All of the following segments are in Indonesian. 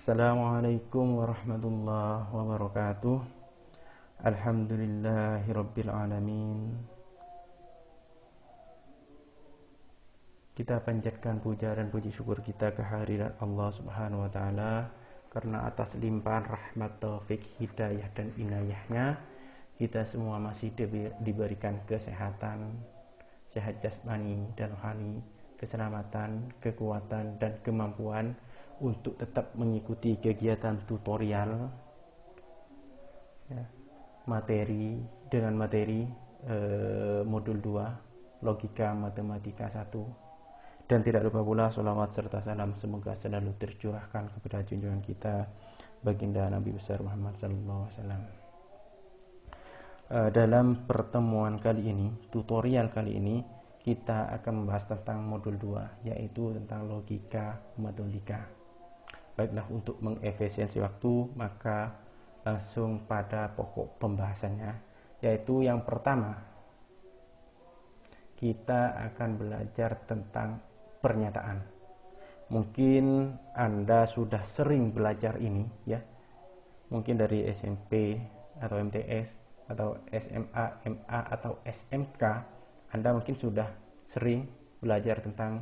Assalamualaikum warahmatullahi wabarakatuh. Alhamdulillahirabbil alamin. Kita panjatkan puja dan puji syukur kita kehadirat Allah Subhanahu wa taala karena atas limpahan rahmat, taufik, hidayah dan inayahnya kita semua masih diberikan kesehatan, sehat jasmani dan rohani, keselamatan, kekuatan dan kemampuan untuk tetap mengikuti kegiatan tutorial materi modul 2 logika matematika 1. Dan tidak lupa pula sholawat serta salam semoga selalu tercurahkan kepada junjungan kita baginda Nabi besar Muhammad sallallahu alaihi wasallam. Dalam pertemuan kali ini, tutorial kali ini, kita akan membahas tentang modul 2, yaitu tentang logika matematika. Baiklah, untuk mengefisiensi waktu, maka langsung pada pokok pembahasannya, yaitu yang pertama, kita akan belajar tentang pernyataan. Mungkin Anda sudah sering belajar ini, ya. Mungkin dari SMP atau MTS atau SMA, MA atau SMK, Anda mungkin sudah sering belajar tentang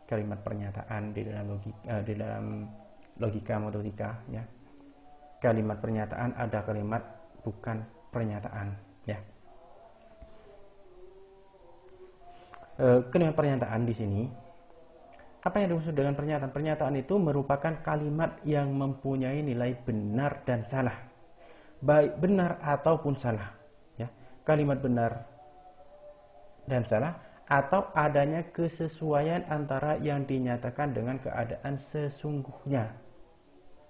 kalimat pernyataan di dalam logika matematika, ya. Kalimat pernyataan, ada kalimat bukan pernyataan, ya. Kalimat pernyataan di sini, apa yang dimaksud dengan pernyataan? Pernyataan itu merupakan kalimat yang mempunyai nilai benar dan salah, baik benar ataupun salah, ya. Kalimat benar dan salah atau adanya kesesuaian antara yang dinyatakan dengan keadaan sesungguhnya,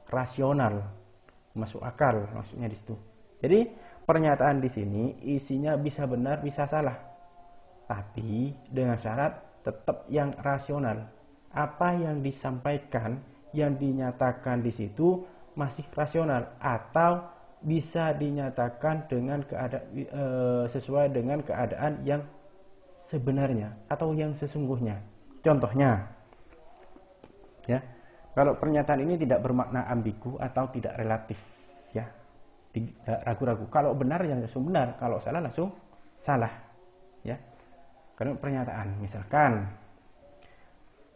rasional, masuk akal maksudnya di situ. Jadi pernyataan di sini isinya bisa benar bisa salah, tapi dengan syarat tetap yang rasional. Apa yang disampaikan, yang dinyatakan di situ masih rasional atau bisa dinyatakan dengan sesuai dengan keadaan yang sebenarnya atau yang sesungguhnya. Contohnya, ya, kalau pernyataan ini tidak bermakna ambigu atau tidak relatif, ya, tidak ragu-ragu. Kalau benar ya langsung benar, kalau salah langsung salah, ya. Kalau pernyataan, misalkan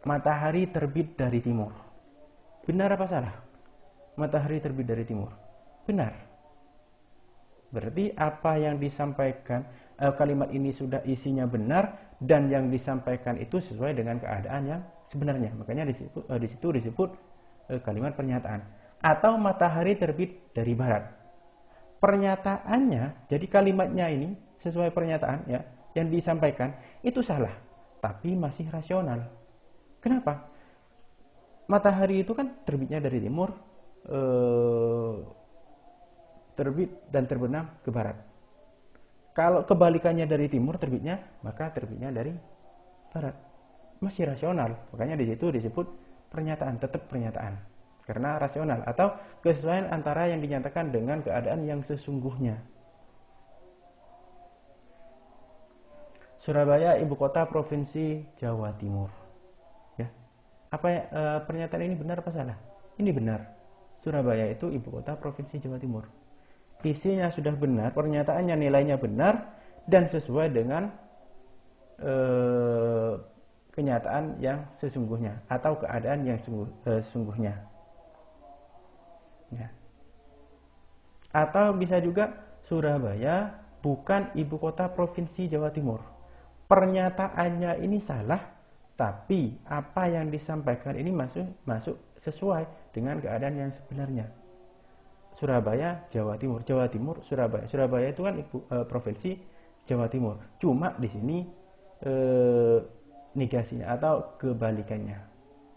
matahari terbit dari timur, benar apa salah? Matahari terbit dari timur, benar. Berarti apa yang disampaikan, kalimat ini sudah isinya benar dan yang disampaikan itu sesuai dengan keadaan yang sebenarnya. Makanya di situ disebut kalimat pernyataan. Atau matahari terbit dari barat. Pernyataannya, jadi kalimatnya ini sesuai pernyataan, ya, yang disampaikan itu salah, tapi masih rasional. Kenapa? Matahari itu kan terbitnya dari timur, terbit dan terbenam ke barat. Kalau kebalikannya dari timur terbitnya, maka terbitnya dari barat. Masih rasional. Makanya di situ disebut pernyataan, tetap pernyataan. Karena rasional atau kesesuaian antara yang dinyatakan dengan keadaan yang sesungguhnya. Surabaya, ibu kota provinsi Jawa Timur. Ya. Apa pernyataan ini benar apa salah? Ini benar. Surabaya itu ibu kota provinsi Jawa Timur. Isinya sudah benar, pernyataannya nilainya benar dan sesuai dengan kenyataan yang sesungguhnya atau keadaan yang sesungguhnya. Ya. Atau bisa juga Surabaya bukan ibu kota provinsi Jawa Timur. Pernyataannya ini salah, tapi apa yang disampaikan ini masuk sesuai dengan keadaan yang sebenarnya. Surabaya, Jawa Timur, Surabaya. Surabaya itu kan provinsi Jawa Timur. Cuma di sini negasinya atau kebalikannya.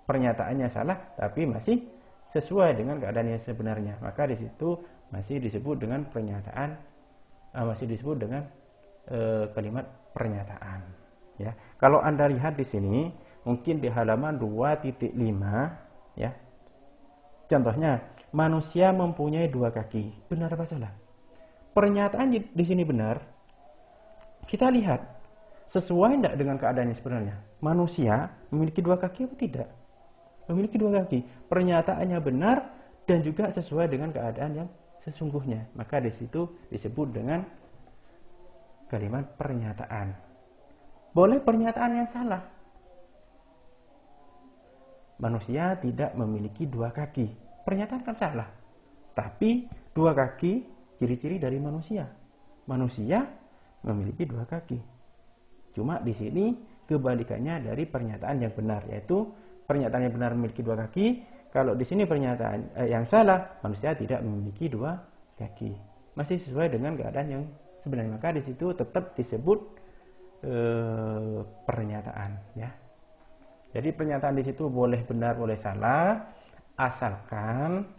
Pernyataannya salah, tapi masih sesuai dengan keadaan yang sebenarnya. Maka di situ masih disebut dengan pernyataan, masih disebut dengan kalimat pernyataan. Ya. Kalau Anda lihat di sini, mungkin di halaman 2.5, ya. Contohnya, manusia mempunyai 2 kaki. Benar apa salah? Pernyataan di sini benar. Kita lihat sesuai tidak dengan keadaannya sebenarnya. Manusia memiliki 2 kaki atau tidak? Memiliki 2 kaki. Pernyataannya benar dan juga sesuai dengan keadaan yang sesungguhnya. Maka di situ disebut dengan kalimat pernyataan. Boleh pernyataan yang salah. Manusia tidak memiliki dua kaki. Pernyataan kan salah. Tapi dua kaki ciri-ciri dari manusia. Manusia memiliki dua kaki. Cuma di sini kebalikannya dari pernyataan yang benar, yaitu pernyataan yang benar memiliki dua kaki. Kalau di sini pernyataan yang salah, manusia tidak memiliki dua kaki. Masih sesuai dengan keadaan yang sebenarnya. Maka di situ tetap disebut pernyataan, ya. Jadi pernyataan di situ boleh benar, boleh salah, asalkan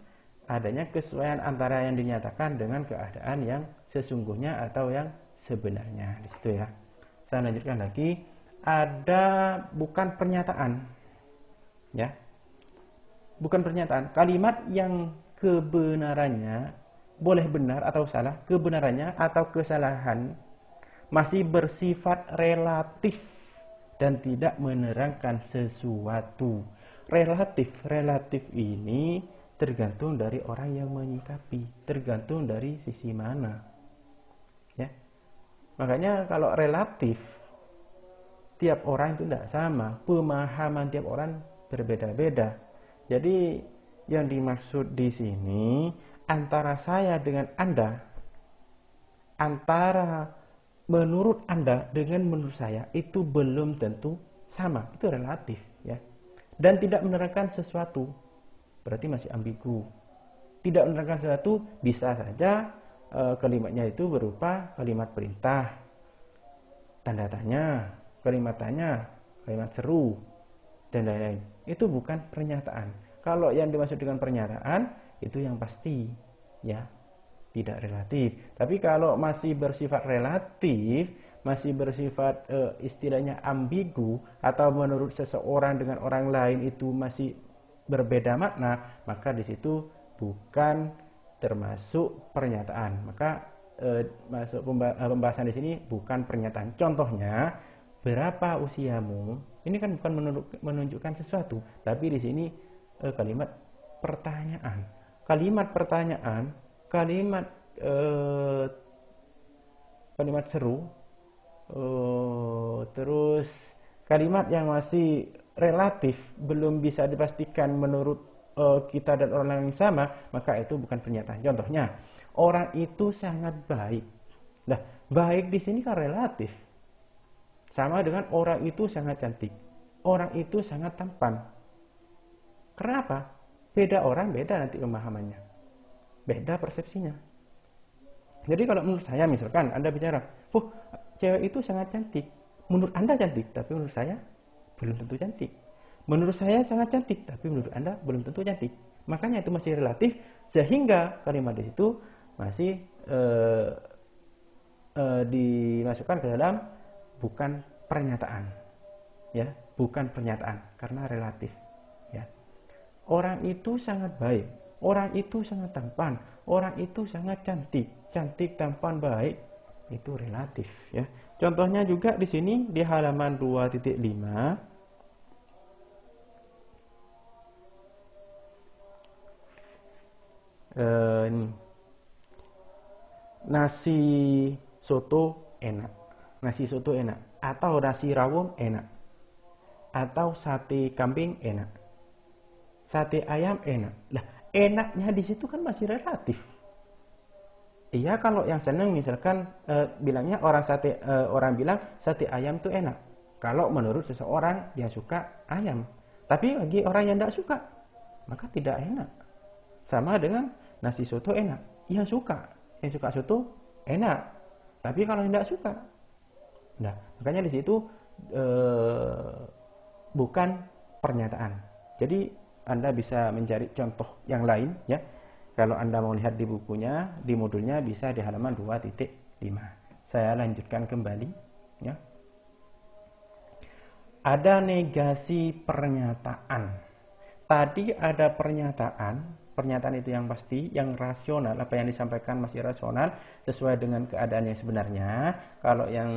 adanya kesesuaian antara yang dinyatakan dengan keadaan yang sesungguhnya atau yang sebenarnya. Di situ ya. Saya lanjutkan lagi. Ada bukan pernyataan, ya. Bukan pernyataan. Kalimat yang kebenarannya boleh benar atau salah, kebenarannya atau kesalahan masih bersifat relatif dan tidak menerangkan sesuatu. Relatif ini tergantung dari orang yang menyikapi, tergantung dari sisi mana. Ya. Makanya kalau relatif, tiap orang itu tidak sama, pemahaman tiap orang berbeda-beda. Jadi yang dimaksud di sini antara saya dengan Anda, antara menurut Anda dengan menurut saya itu belum tentu sama, itu relatif, ya. Dan tidak menerangkan sesuatu, berarti masih ambigu. Tidak menerangkan sesuatu, bisa saja kalimatnya itu berupa kalimat perintah, tanda tanya, kalimat tanya, kalimat seru, dan lain-lain. Itu bukan pernyataan. Kalau yang dimaksud dengan pernyataan itu yang pasti, ya. Tidak relatif. Tapi kalau masih bersifat relatif, masih bersifat istilahnya ambigu, atau menurut seseorang dengan orang lain itu masih berbeda makna, maka di situ bukan termasuk pernyataan. Maka masuk pembahasan di sini bukan pernyataan. Contohnya, berapa usiamu? Ini kan bukan menunjukkan sesuatu, tapi di sini kalimat pertanyaan. Kalimat pertanyaan, kalimat seru, terus kalimat yang masih relatif, belum bisa dipastikan menurut kita dan orang lain yang sama, maka itu bukan pernyataan. Contohnya, orang itu sangat baik. Nah, baik di sini kan relatif. Sama dengan orang itu sangat cantik, orang itu sangat tampan. Kenapa? Beda orang, beda nanti pemahamannya, beda persepsinya. Jadi kalau menurut saya, misalkan Anda bicara, cewek itu sangat cantik. Menurut Anda cantik, tapi menurut saya belum tentu cantik. Menurut saya sangat cantik, tapi menurut Anda belum tentu cantik. Makanya itu masih relatif, sehingga kalimat di situ masih dimasukkan ke dalam bukan pernyataan, ya, bukan pernyataan karena relatif, ya. Orang itu sangat baik, orang itu sangat tampan, orang itu sangat cantik, tampan, baik, itu relatif, ya. Contohnya juga di sini di halaman 2.5. Nasi soto enak, nasi soto enak, atau nasi rawon enak, atau sate kambing enak, sate ayam enak. Lah, enaknya di situ kan masih relatif. Iya, kalau yang senang misalkan bilangnya orang bilang sate ayam tuh enak. Kalau menurut seseorang yang suka ayam, tapi bagi orang yang tidak suka, maka tidak enak. Sama dengan nasi soto enak, yang suka soto enak. Tapi kalau yang tidak suka, nah, makanya di situ bukan pernyataan. Jadi Anda bisa mencari contoh yang lain, ya. Kalau Anda mau lihat di bukunya, di modulnya bisa di halaman 2.5. Saya lanjutkan kembali, ya. Ada negasi pernyataan. Tadi ada pernyataan itu yang pasti, yang rasional, apa yang disampaikan masih rasional, sesuai dengan keadaan yang sebenarnya. Kalau yang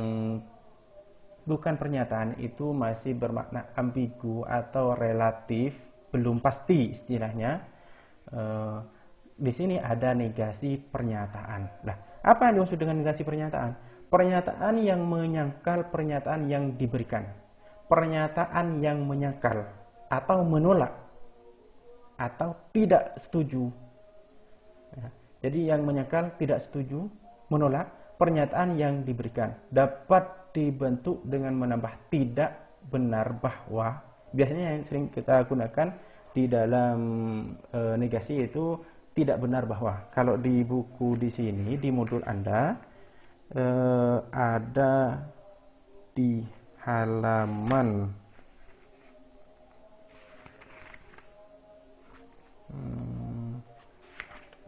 bukan pernyataan itu masih bermakna ambigu atau relatif, belum pasti istilahnya. eh, di sini ada negasi pernyataan. Nah, apa yang dimaksud dengan negasi pernyataan? Pernyataan yang menyangkal pernyataan yang diberikan. Pernyataan yang menyangkal atau menolak atau tidak setuju. Ya, jadi yang menyangkal, tidak setuju, menolak pernyataan yang diberikan dapat dibentuk dengan menambah tidak benar bahwa. Biasanya yang sering kita gunakan di dalam negasi itu tidak benar bahwa. Kalau di buku di sini di modul Anda ada di halaman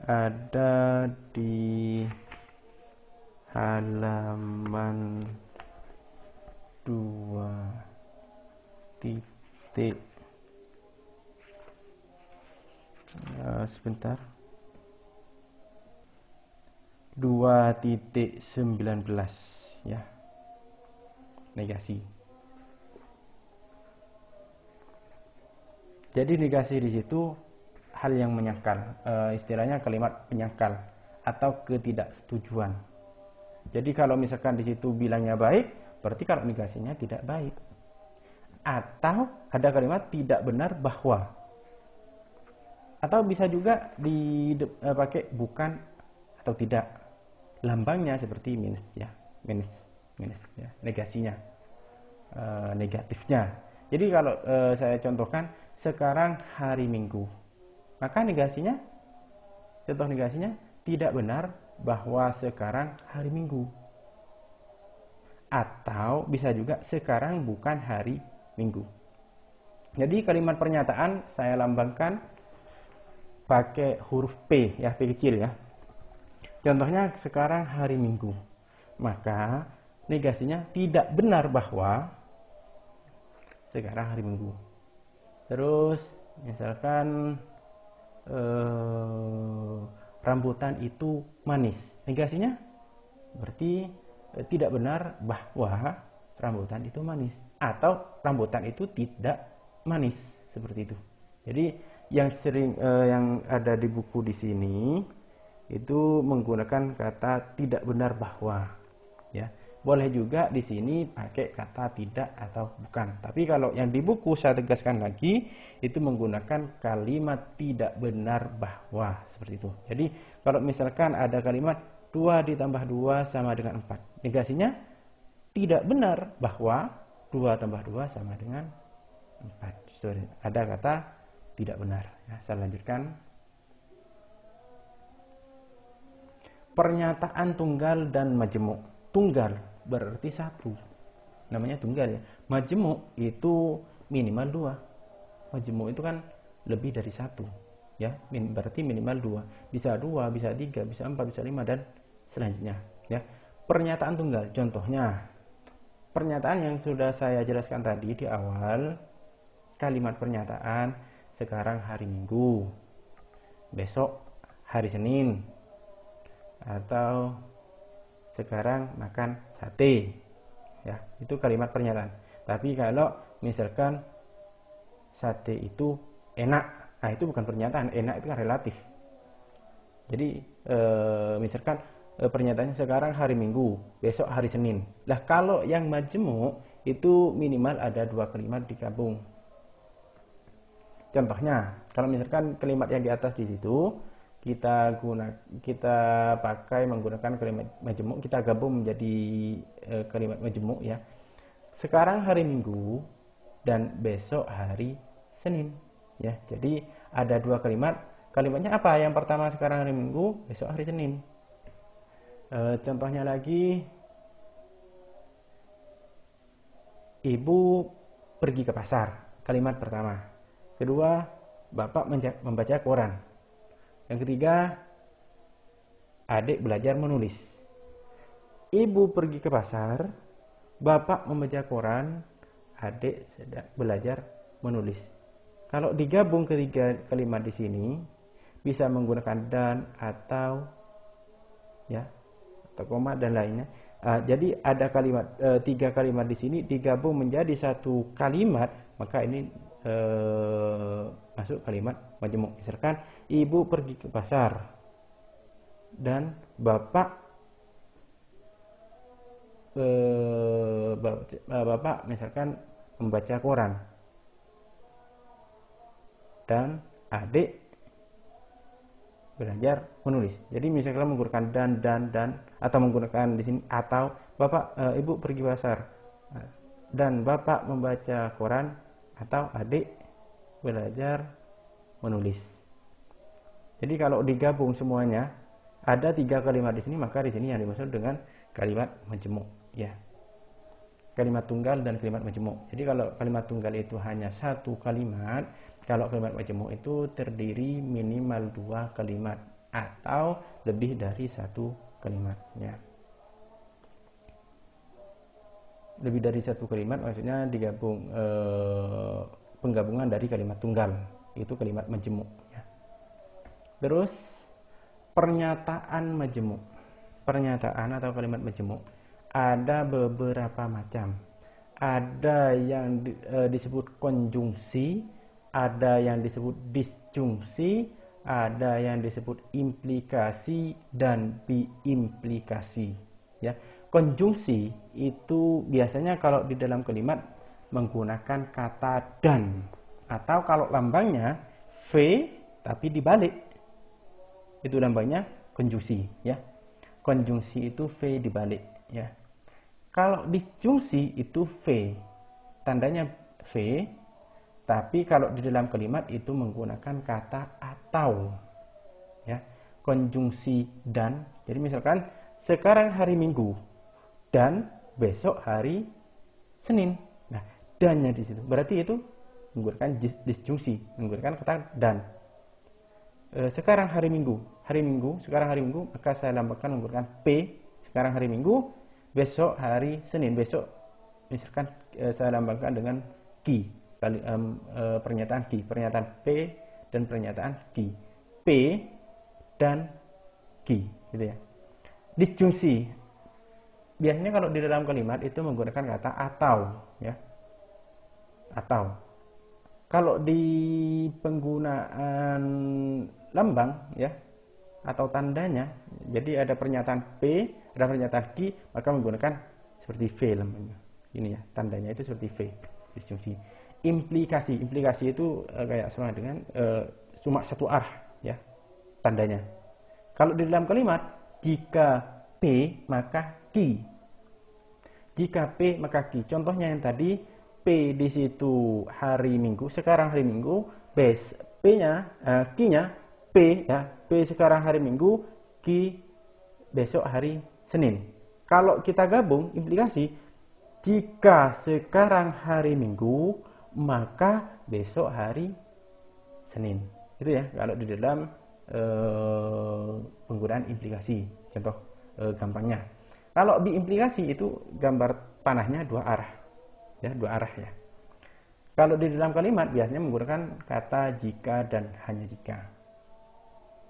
ada di halaman 2 titik sebentar 2.19 ya, negasi. Jadi negasi di situ hal yang menyangkal, istilahnya kalimat penyangkal atau ketidaksetujuan. Jadi kalau misalkan di situ bilangnya baik, berarti kalau negasinya tidak baik. Atau ada kalimat tidak benar bahwa. Atau bisa juga dipakai bukan atau tidak. Lambangnya seperti minus ya, minus ya, negasinya, negatifnya. Jadi kalau saya contohkan sekarang hari Minggu, maka negasinya, contoh negasinya tidak benar bahwa sekarang hari Minggu. Atau bisa juga sekarang bukan hari Minggu. Jadi kalimat pernyataan saya lambangkan pakai huruf P ya, P kecil ya. Contohnya sekarang hari Minggu, maka negasinya tidak benar bahwa sekarang hari Minggu. Terus misalkan rambutan itu manis, negasinya berarti tidak benar bahwa rambutan itu manis, atau rambutan itu tidak manis, seperti itu. Jadi yang sering yang ada di buku di sini itu menggunakan kata tidak benar bahwa ya. Boleh juga di sini pakai kata tidak atau bukan. Tapi kalau yang di buku saya tegaskan lagi itu menggunakan kalimat tidak benar bahwa, seperti itu. Jadi kalau misalkan ada kalimat 2 ditambah 2 sama dengan 4, negasinya tidak benar bahwa 2 tambah 2 sama dengan 4. Sorry, ada kata tidak benar ya. Saya lanjutkan. Pernyataan tunggal dan majemuk. Tunggal berarti satu, namanya tunggal ya. Majemuk itu minimal 2. Majemuk itu kan lebih dari satu ya, berarti minimal 2. Bisa 2, bisa 3, bisa 4, bisa 5 dan selanjutnya ya. Pernyataan tunggal, contohnya pernyataan yang sudah saya jelaskan tadi di awal. Kalimat pernyataan sekarang hari Minggu, besok hari Senin, atau sekarang makan sate ya, itu kalimat pernyataan. Tapi kalau misalkan sate itu enak, nah itu bukan pernyataan. Enak itu kan relatif. Jadi misalkan pernyataannya sekarang hari Minggu, besok hari Senin. Lah kalau yang majemuk itu minimal ada 2 kalimat digabung. Contohnya kalau misalkan kalimat yang di atas di situ kita pakai menggunakan kalimat majemuk, kita gabung menjadi kalimat majemuk ya. Sekarang hari Minggu dan besok hari Senin ya. Jadi ada 2 kalimat. Kalimatnya apa? Yang pertama sekarang hari Minggu, besok hari Senin. Contohnya lagi, ibu pergi ke pasar, kalimat pertama. Kedua, bapak membaca koran. Yang ketiga, adik belajar menulis. Ibu pergi ke pasar, bapak membaca koran, adik sedang belajar menulis. Kalau digabung ketiga kalimat di sini bisa menggunakan dan atau ya, atau koma dan lainnya. Jadi ada kalimat 3 kalimat di sini digabung menjadi 1 kalimat, maka ini masuk kalimat majemuk. Misalkan ibu pergi ke pasar dan bapak misalkan membaca koran dan adik belajar menulis. Jadi misalkan menggunakan dan atau menggunakan di sini atau ibu pergi pasar dan bapak membaca koran atau adik belajar menulis. Jadi kalau digabung semuanya ada 3 kalimat di sini, maka di sini yang dimaksud dengan kalimat majemuk ya. Kalimat tunggal dan kalimat majemuk. Jadi kalau kalimat tunggal itu hanya 1 kalimat, kalau kalimat majemuk itu terdiri minimal 2 kalimat atau lebih dari 1 kalimat ya. Lebih dari 1 kalimat maksudnya digabung penggabungan dari kalimat tunggal, itu kalimat majemuk ya. Terus pernyataan majemuk. Pernyataan atau kalimat majemuk ada beberapa macam. Ada yang disebut konjungsi, ada yang disebut disjungsi, ada yang disebut implikasi dan biimplikasi ya. Konjungsi itu biasanya kalau di dalam kalimat menggunakan kata dan, atau kalau lambangnya V tapi dibalik, itu lambangnya konjungsi ya. Konjungsi itu V dibalik ya. Kalau disjungsi itu V, tandanya V, tapi kalau di dalam kalimat itu menggunakan kata atau ya. Konjungsi dan, jadi misalkan sekarang hari Minggu dan besok hari Senin. Nah, dannya di situ. Berarti itu menggunakan disjungsi, menggunakan kata dan. Sekarang hari Minggu, sekarang hari Minggu, maka saya lambangkan menggunakan P, sekarang hari Minggu, besok hari Senin. Besok misalkan saya lambangkan dengan ki, pernyataan ki, pernyataan P dan pernyataan ki. P dan ki gitu ya. Disjungsi biasanya kalau di dalam kalimat itu menggunakan kata atau ya. Atau kalau di penggunaan lambang ya atau tandanya, jadi ada pernyataan P, ada pernyataan ki, maka menggunakan seperti V lambangnya. Ini ya, tandanya itu seperti V, disjungsi. Implikasi itu kayak sama dengan cuma satu arah ya tandanya. Kalau di dalam kalimat jika P maka ki. Jika P maka ki. Contohnya yang tadi P di situ hari Minggu, sekarang hari Minggu, P-nya ki-nya P ya. P sekarang hari Minggu, ki besok hari Senin. Kalau kita gabung implikasi, jika sekarang hari Minggu, maka besok hari Senin. Itu ya kalau di dalam penggunaan implikasi. Contoh gampangnya. Kalau biimplikasi itu gambar panahnya 2 arah. Ya, 2 arah ya. Kalau di dalam kalimat biasanya menggunakan kata jika dan hanya jika.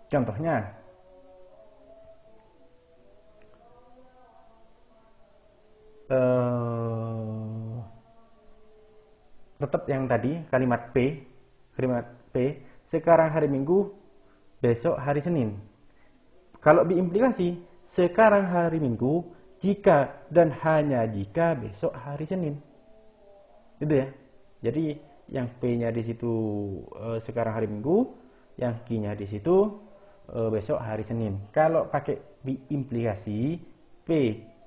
Contohnya, tetap yang tadi kalimat P, sekarang hari Minggu, besok hari Senin. Kalau diimplikasi, sekarang hari Minggu, jika dan hanya jika besok hari Senin. Gitu ya. Jadi yang P-nya di situ sekarang hari Minggu, yang Q-nya di situ besok hari Senin. Kalau pakai biimplikasi, P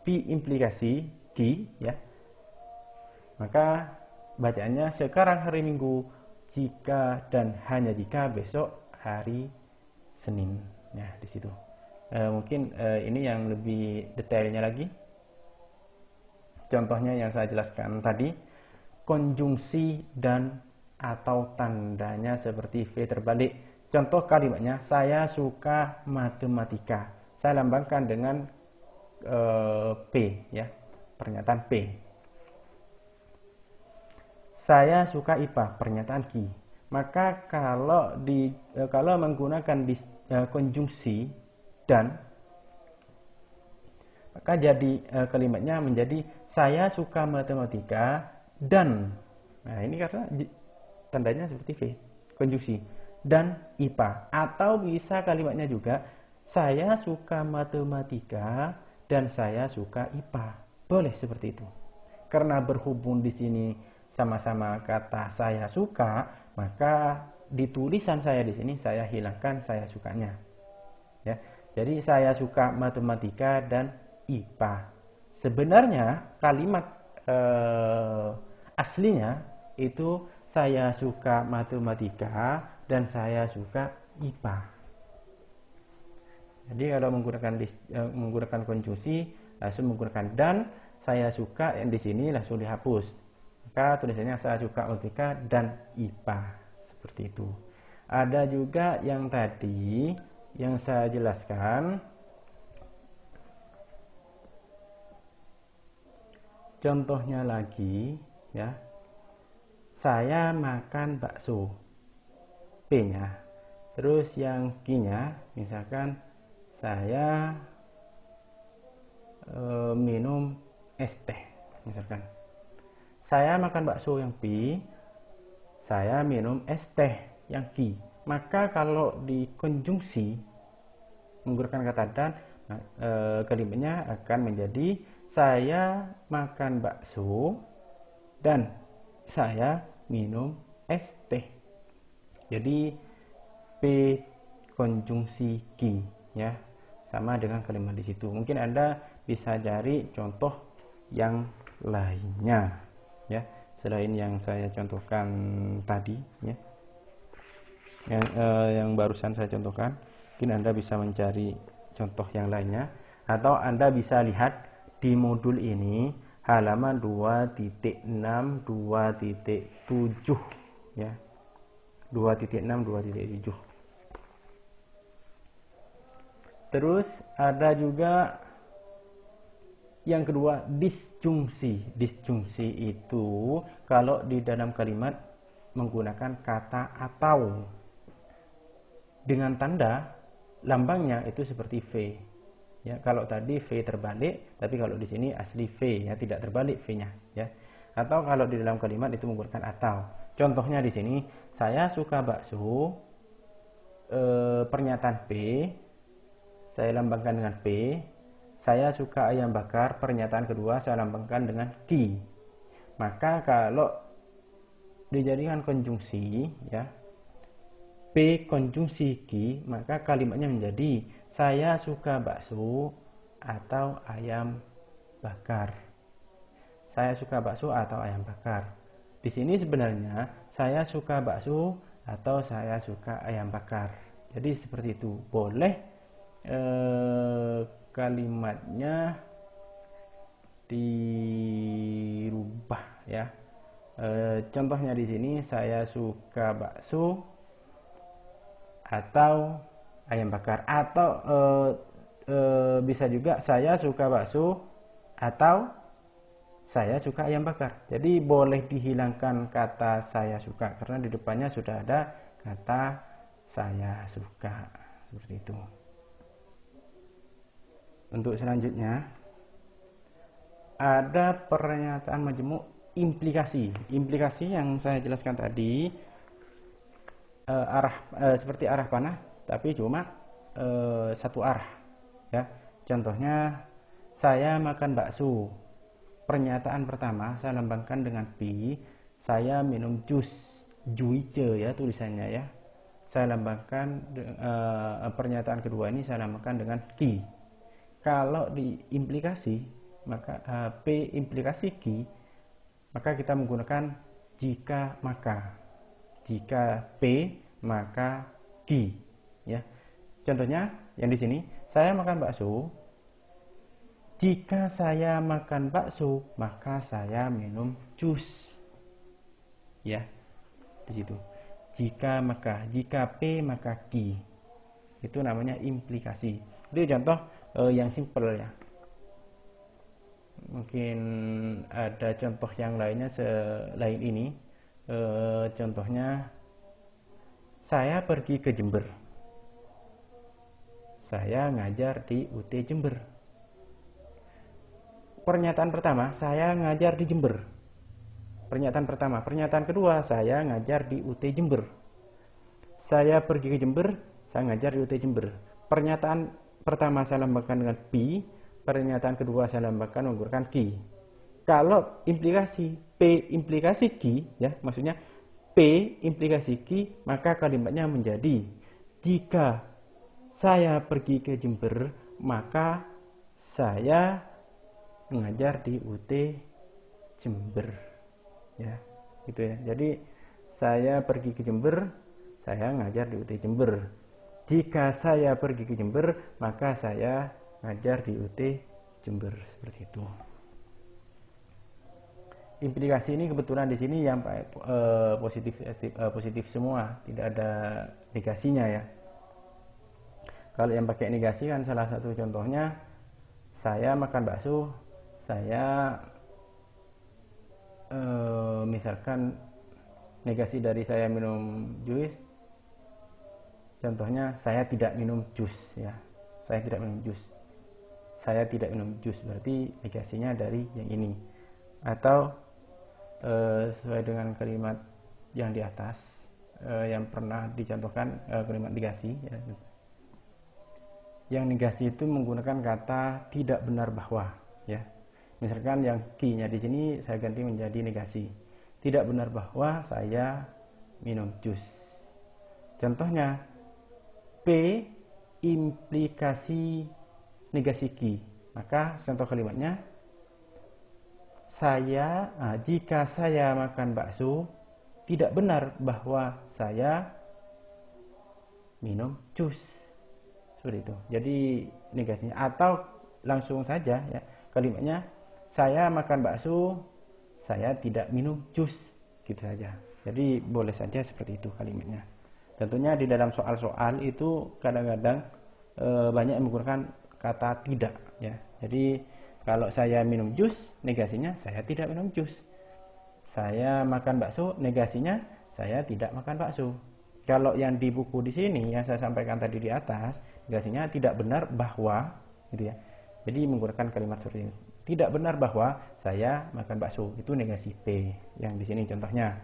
biimplikasi Q ya. Maka bacaannya sekarang hari Minggu, jika dan hanya jika besok hari Senin. Nah, di situ. Mungkin ini yang lebih detailnya lagi. Contohnya yang saya jelaskan tadi, konjungsi dan atau tandanya seperti V terbalik. Contoh kalimatnya, saya suka matematika. Saya lambangkan dengan P ya, pernyataan P. Saya suka IPA, pernyataan Q. Maka kalau menggunakan konjungsi dan, maka jadi kalimatnya menjadi saya suka matematika dan. Nah, ini karena tandanya seperti V, konjungsi. dan IPA. Atau bisa kalimatnya juga, saya suka matematika dan saya suka IPA. Boleh seperti itu. Karena berhubung di sini sama-sama kata saya suka, maka di tulisan saya di sini saya hilangkan saya sukanya. Ya. Jadi saya suka matematika dan IPA. Sebenarnya kalimat aslinya itu saya suka matematika dan saya suka IPA. Jadi kalau menggunakan konjungsi langsung menggunakan dan, saya suka yang di sini langsung dihapus. Maka tulisannya saya suka matematika dan IPA. Seperti itu. Ada juga yang tadi yang saya jelaskan. Contohnya lagi ya. Saya makan bakso. P-nya. Terus yang Q-nya misalkan saya minum es teh misalkan. Saya makan bakso yang P, saya minum es teh yang Q. Maka kalau di konjungsi menggunakan kata dan, kalimatnya akan menjadi saya makan bakso dan saya minum es teh. Jadi P konjungsi Q ya, sama dengan kalimat di situ. Mungkin Anda bisa cari contoh yang lainnya ya, selain yang saya contohkan tadi ya. Yang barusan saya contohkan, mungkin Anda bisa mencari contoh yang lainnya, atau Anda bisa lihat di modul ini halaman 2.6 2.7 ya. 2.6 2.7. Terus ada juga yang kedua, disjungsi. Disjungsi itu kalau di dalam kalimat menggunakan kata atau dengan tanda lambangnya itu seperti V. Ya, kalau tadi V terbalik, tapi kalau di sini asli V ya, tidak terbalik V-nya ya. Atau kalau di dalam kalimat itu menggunakan atau. Contohnya di sini, saya suka bakso, pernyataan P, saya lambangkan dengan P. Saya suka ayam bakar, pernyataan kedua saya lambangkan dengan Q. Maka kalau dijadikan konjungsi ya, P konjungsi Q, maka kalimatnya menjadi saya suka bakso atau ayam bakar. Saya suka bakso atau ayam bakar. Di sini sebenarnya saya suka bakso atau saya suka ayam bakar. Jadi seperti itu. Boleh kalimatnya dirubah ya. Contohnya di sini saya suka bakso atau ayam bakar, atau bisa juga saya suka bakso atau saya suka ayam bakar. Jadi boleh dihilangkan kata saya suka karena di depannya sudah ada kata saya suka. Seperti itu. Untuk selanjutnya ada pernyataan majemuk implikasi. Implikasi yang saya jelaskan tadi seperti arah panah, tapi cuma satu arah ya. Contohnya saya makan bakso. Pernyataan pertama saya lambangkan dengan P. Saya minum jus, juice ya tulisannya ya. Saya lambangkan pernyataan kedua ini saya lambangkan dengan Q. Kalau di implikasi, maka P implikasi Q, maka kita menggunakan jika maka. Jika P maka Q ya. Contohnya yang di sini, saya makan bakso. Jika saya makan bakso, maka saya minum jus. Ya. Di situ. Jika maka, jika P maka Q. Itu namanya implikasi. Itu contoh yang simpel ya. Mungkin ada contoh yang lainnya selain ini. Contohnya saya pergi ke Jember. Saya ngajar di UT Jember. Pernyataan pertama, saya ngajar di Jember. Pernyataan pertama. Pernyataan kedua, saya ngajar di UT Jember. Saya pergi ke Jember, saya ngajar di UT Jember. Pernyataan pertama saya lambangkan dengan P, pernyataan kedua saya lambangkan menggunakan Q. Kalau implikasi P implikasi Q, ya, maksudnya P implikasi Q, maka kalimatnya menjadi jika saya pergi ke Jember, maka saya mengajar di UT Jember. Ya, gitu ya. Jadi saya pergi ke Jember, saya ngajar di UT Jember. Jika saya pergi ke Jember, maka saya ngajar di UT Jember, seperti itu. Implikasi ini kebetulan di sini yang positif semua, tidak ada negasinya ya. Kalau yang pakai negasi kan salah satu contohnya, saya makan bakso, saya misalkan negasi dari saya minum jus, contohnya saya tidak minum jus ya, saya tidak minum jus, saya tidak minum jus, berarti negasinya dari yang ini. Atau sesuai dengan kalimat yang di atas yang pernah dicontohkan, kalimat negasi ya. Yang negasi itu menggunakan kata tidak benar bahwa ya. Misalkan yang Q-nya di sini saya ganti menjadi negasi. Tidak benar bahwa saya minum jus. Contohnya P implikasi negasi Q. Maka contoh kalimatnya jika saya makan bakso, tidak benar bahwa saya minum jus. Seperti itu. Jadi negasinya, atau langsung saja ya kalimatnya, saya makan bakso, saya tidak minum jus, gitu saja. Jadi boleh saja seperti itu kalimatnya. Tentunya di dalam soal-soal itu kadang-kadang banyak yang menggunakan kata tidak ya. Jadi kalau saya minum jus, negasinya saya tidak minum jus. Saya makan bakso, negasinya saya tidak makan bakso. Kalau yang di buku di sini yang saya sampaikan tadi di atas, negasinya tidak benar bahwa, gitu ya. Jadi menggunakan kalimat seperti ini. Tidak benar bahwa saya makan bakso, itu negasi P. Yang di sini contohnya.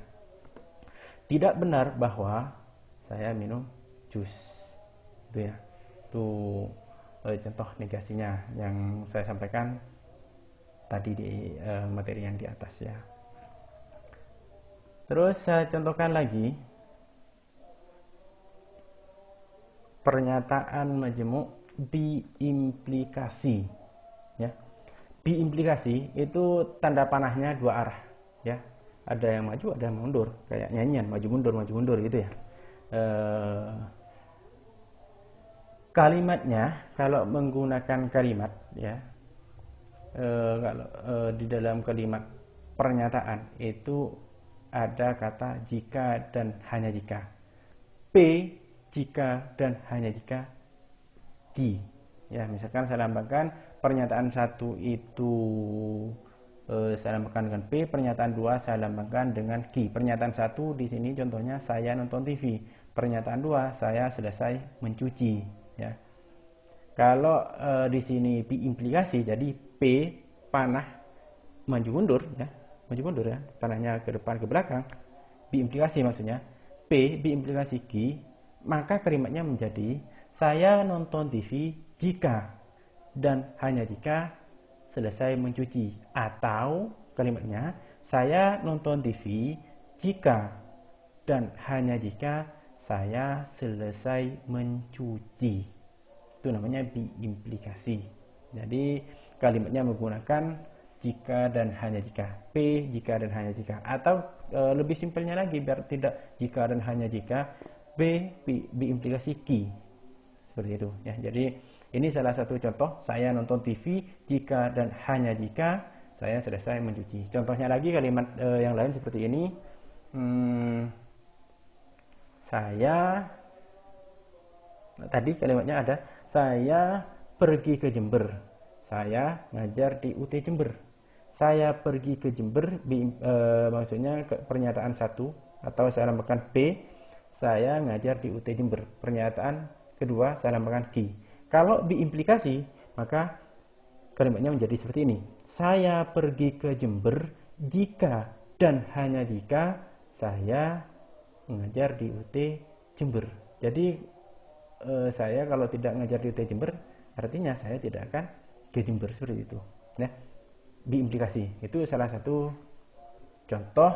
Tidak benar bahwa saya minum jus. Itu ya. Itu contoh negasinya yang saya sampaikan tadi di materi yang di atas ya. Terus saya contohkan lagi pernyataan majemuk biimplikasi ya. Biimplikasi itu tanda panahnya dua arah ya. Ada yang maju, ada yang mundur, kayak nyanyian maju mundur gitu ya. Kalimatnya kalau menggunakan kalimat ya, kalau di dalam kalimat pernyataan itu ada kata jika dan hanya jika. P jika dan hanya jika Q. Ya, misalkan saya lambangkan pernyataan 1 itu saya lambangkan dengan P, pernyataan 2 saya lambangkan dengan Q. Pernyataan 1 di sini contohnya saya nonton TV. Pernyataan 2 saya selesai mencuci ya. Kalau di sini P implikasi, jadi P panah maju mundur ya, panahnya ke depan ke belakang. P implikasi maksudnya P implikasi Q, maka kalimatnya menjadi saya nonton TV jika dan hanya jika selesai mencuci. Atau kalimatnya saya nonton TV jika dan hanya jika saya selesai mencuci. Itu namanya biimplikasi. Jadi kalimatnya menggunakan jika dan hanya jika. P jika dan hanya jika. Atau lebih simpelnya lagi biar tidak jika dan hanya jika, B biimplikasi Q. Seperti itu ya. Jadi ini salah satu contoh saya nonton TV jika dan hanya jika saya selesai mencuci. Contohnya lagi kalimat yang lain seperti ini. Tadi kalimatnya ada saya pergi ke Jember, saya ngajar di UT Jember. Saya pergi ke Jember, maksudnya pernyataan 1 atau saya lambangkan P, saya ngajar di UT Jember. Pernyataan kedua saya lambangkan Q. Kalau biimplikasi, maka kalimatnya menjadi seperti ini. Saya pergi ke Jember jika dan hanya jika saya mengajar di UT Jember. Jadi saya kalau tidak ngajar di UT Jember, artinya saya tidak akan ke Jember, seperti itu. Ya, biimplikasi itu salah satu contoh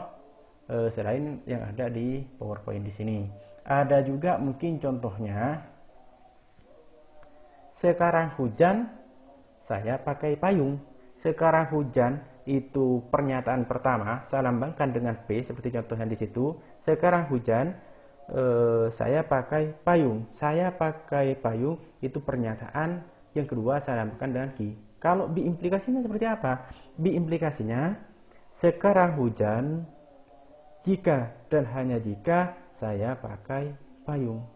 selain yang ada di PowerPoint di sini. Ada juga mungkin contohnya, sekarang hujan, saya pakai payung. Sekarang hujan itu pernyataan pertama, saya lambangkan dengan P seperti contohnya di situ. Sekarang hujan, saya pakai payung. Saya pakai payung itu pernyataan yang kedua, saya lambangkan dengan Q. Kalau biimplikasinya seperti apa? Biimplikasinya, sekarang hujan jika dan hanya jika saya pakai payung.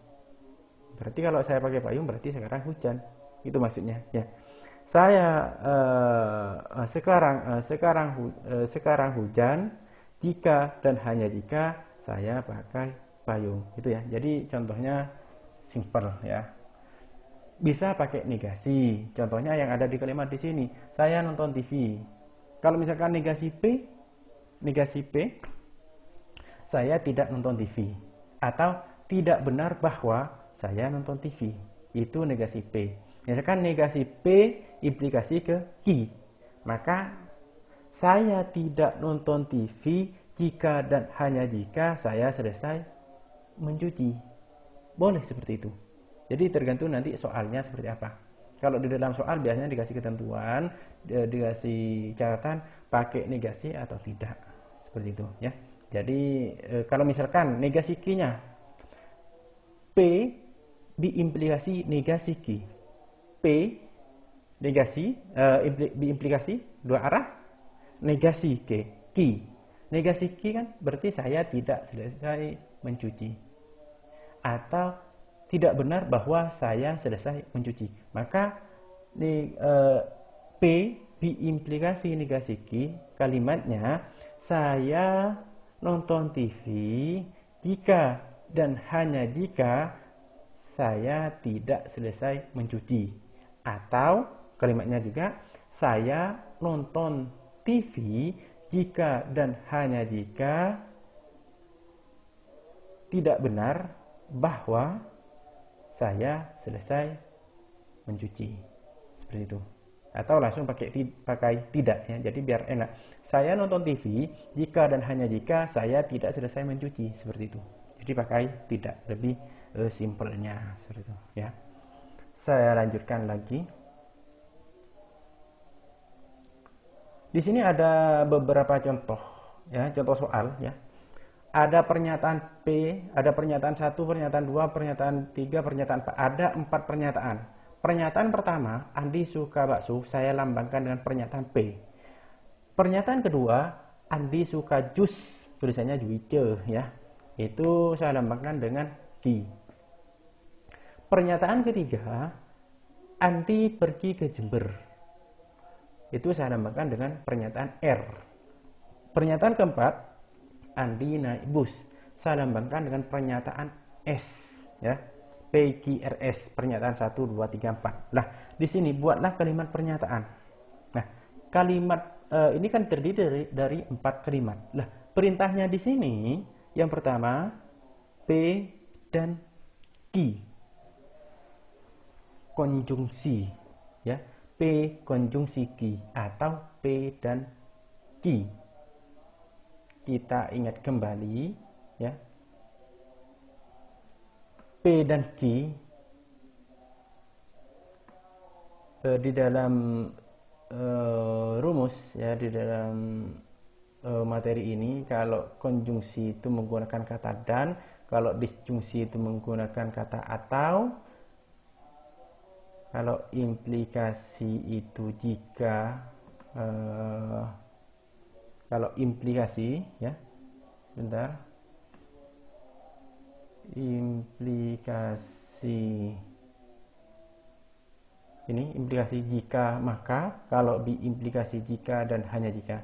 Berarti kalau saya pakai payung berarti sekarang hujan. Itu maksudnya, ya. Saya sekarang hujan jika dan hanya jika saya pakai payung. Itu ya. Jadi contohnya simple, ya. Bisa pakai negasi. Contohnya yang ada di kalimat di sini. Saya nonton TV. Kalau misalkan negasi P, saya tidak nonton TV. Atau tidak benar bahwa saya nonton TV. Itu negasi P. Misalkan negasi P implikasi ke Q. Maka saya tidak nonton TV jika dan hanya jika saya selesai mencuci. Boleh seperti itu. Jadi tergantung nanti soalnya seperti apa. Kalau di dalam soal biasanya dikasih ketentuan, dikasih catatan pakai negasi atau tidak. Seperti itu, ya. Jadi kalau misalkan negasi Q-nya P diimplikasi negasi Q. P negasi diimplikasi dua arah, negasi Q. Negasi Q kan berarti saya tidak selesai mencuci. Atau tidak benar bahwa saya selesai mencuci. Maka P diimplikasi negasi Q, kalimatnya saya nonton TV jika dan hanya jika saya tidak selesai mencuci. Atau kalimatnya juga saya nonton TV jika dan hanya jika tidak benar bahwa saya selesai mencuci. Seperti itu. Atau langsung pakai tidak, ya. Jadi biar enak. Saya nonton TV jika dan hanya jika saya tidak selesai mencuci. Seperti itu. Jadi pakai tidak, lebih simpelnya seperti itu, ya. Saya lanjutkan lagi. Di sini ada beberapa contoh, ya, contoh soal, ya. Ada pernyataan P, ada pernyataan 1, pernyataan 2, pernyataan 3, pernyataan 4. Ada 4 pernyataan. Pernyataan pertama, Andi suka bakso, saya lambangkan dengan pernyataan P. Pernyataan kedua, Andi suka jus, tulisannya juice, ya. Itu saya lambangkan dengan Q. Pernyataan ketiga, Andi pergi ke Jember. Itu saya lambangkan dengan pernyataan R. Pernyataan keempat, Andi naik bus. Saya lambangkan dengan pernyataan S, ya. PQRS, pernyataan 1, 2, 3, 4. Nah, di sini buatlah kalimat pernyataan. Nah, kalimat ini kan terdiri dari 4 kalimat. Nah, perintahnya di sini yang pertama P dan Q. Konjungsi, ya. P konjungsi Q atau P dan Q. Kita ingat kembali, ya. P dan Q di dalam rumus, ya, di dalam materi ini, kalau konjungsi itu menggunakan kata dan, kalau disjungsi itu menggunakan kata atau, kalau implikasi itu jika, kalau implikasi, ya, bentar, implikasi ini implikasi jika maka, kalau diimplikasi jika dan hanya jika.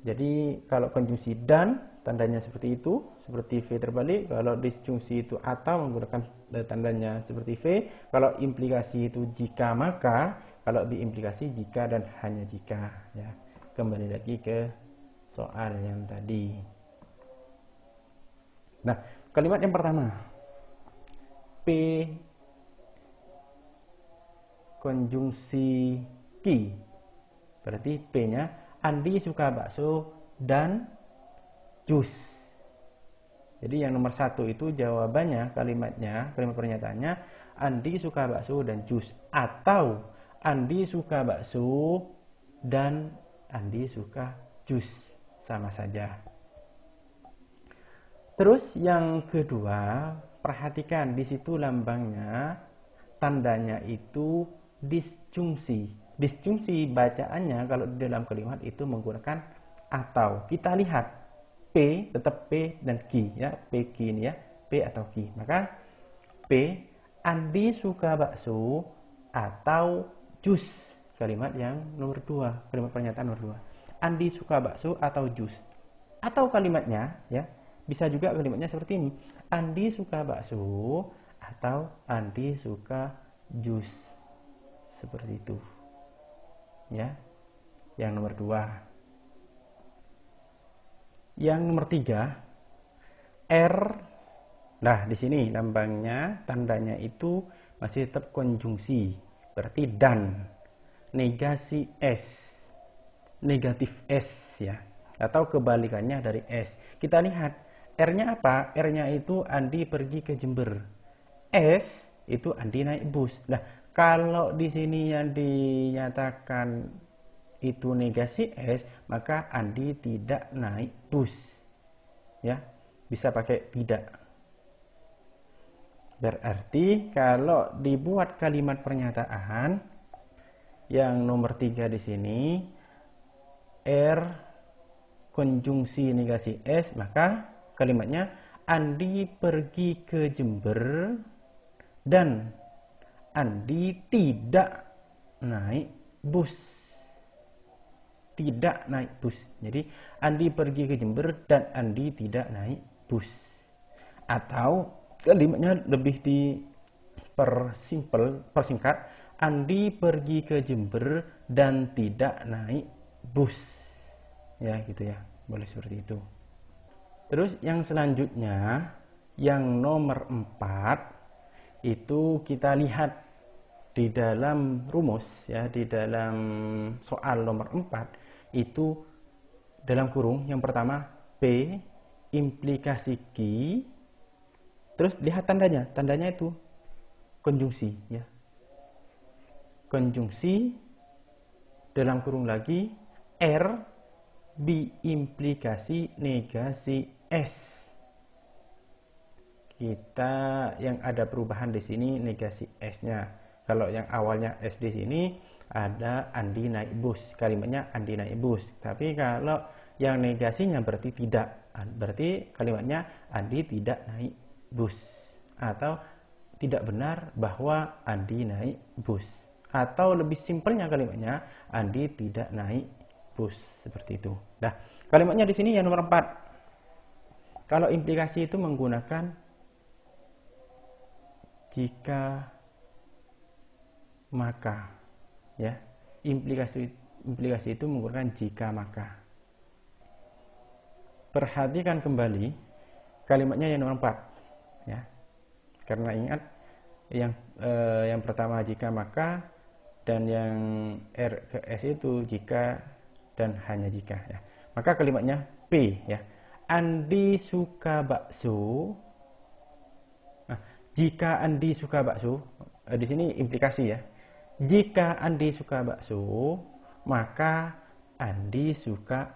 Jadi kalau konjungsi dan tandanya seperti itu, seperti V terbalik. Kalau disjungsi itu atau menggunakan tandanya seperti V. Kalau implikasi itu jika maka, kalau diimplikasi jika dan hanya jika, ya. Kembali lagi ke soal yang tadi. Nah, kalimat yang pertama, P konjungsi Ki. Berarti P-nya Andi suka bakso dan jus. Jadi yang nomor 1 itu jawabannya, kalimat pernyataannya Andi suka bakso dan jus, atau Andi suka bakso dan Andi suka jus, sama saja. Terus yang kedua, perhatikan di situ lambangnya, tandanya itu disjungsi. Disjungsi bacaannya kalau di dalam kalimat itu menggunakan atau. Kita lihat P, tetap P dan Ki ya, P Ki ini ya, P atau Ki. Maka P, Andi suka bakso atau jus. Kalimat yang nomor 2, kalimat pernyataan nomor 2. Andi suka bakso atau jus. Atau kalimatnya ya, bisa juga kalimatnya seperti ini. Andi suka bakso atau Andi suka jus. Seperti itu. Ya. Yang nomor 2. Yang nomor 3, R. Nah, di sini lambangnya, tandanya itu masih tetap konjungsi. Berarti dan. Negasi S. Negatif S ya. Atau kebalikannya dari S. Kita lihat R-nya apa? R-nya itu Andi pergi ke Jember. S itu Andi naik bus. Nah, kalau di sini yang dinyatakan itu negasi S, maka Andi tidak naik bus. Ya, bisa pakai tidak. Berarti kalau dibuat kalimat pernyataan yang nomor 3 di sini, R konjungsi negasi S, maka kalimatnya Andi pergi ke Jember dan Andi tidak naik bus. Tidak naik bus. Jadi Andi pergi ke Jember dan Andi tidak naik bus. Atau kalimatnya lebih persingkat, Andi pergi ke Jember dan tidak naik bus. Ya gitu ya, boleh seperti itu. Terus yang selanjutnya, yang nomor 4, itu kita lihat di dalam rumus ya, di dalam soal nomor 4 itu dalam kurung yang pertama P implikasi Ki, terus lihat tandanya itu konjungsi ya, konjungsi dalam kurung lagi R implikasi negasi S. Kita yang ada perubahan di sini negasi S-nya. Kalau yang awalnya S di sini ada Andi naik bus, kalimatnya Andi naik bus. Tapi kalau yang negasinya berarti tidak, berarti kalimatnya Andi tidak naik bus, atau tidak benar bahwa Andi naik bus, atau lebih simpelnya kalimatnya Andi tidak naik bus, seperti itu. Nah, kalimatnya di sini yang nomor 4. Kalau implikasi itu menggunakan jika maka ya, implikasi itu menggunakan jika maka. Perhatikan kembali kalimatnya yang nomor 4 ya, karena ingat yang pertama jika maka, dan yang R ke S itu jika dan hanya jika ya. Maka kalimatnya P ya, Andi suka bakso. Nah, jika Andi suka bakso, di sini implikasi ya. Jika Andi suka bakso, maka Andi suka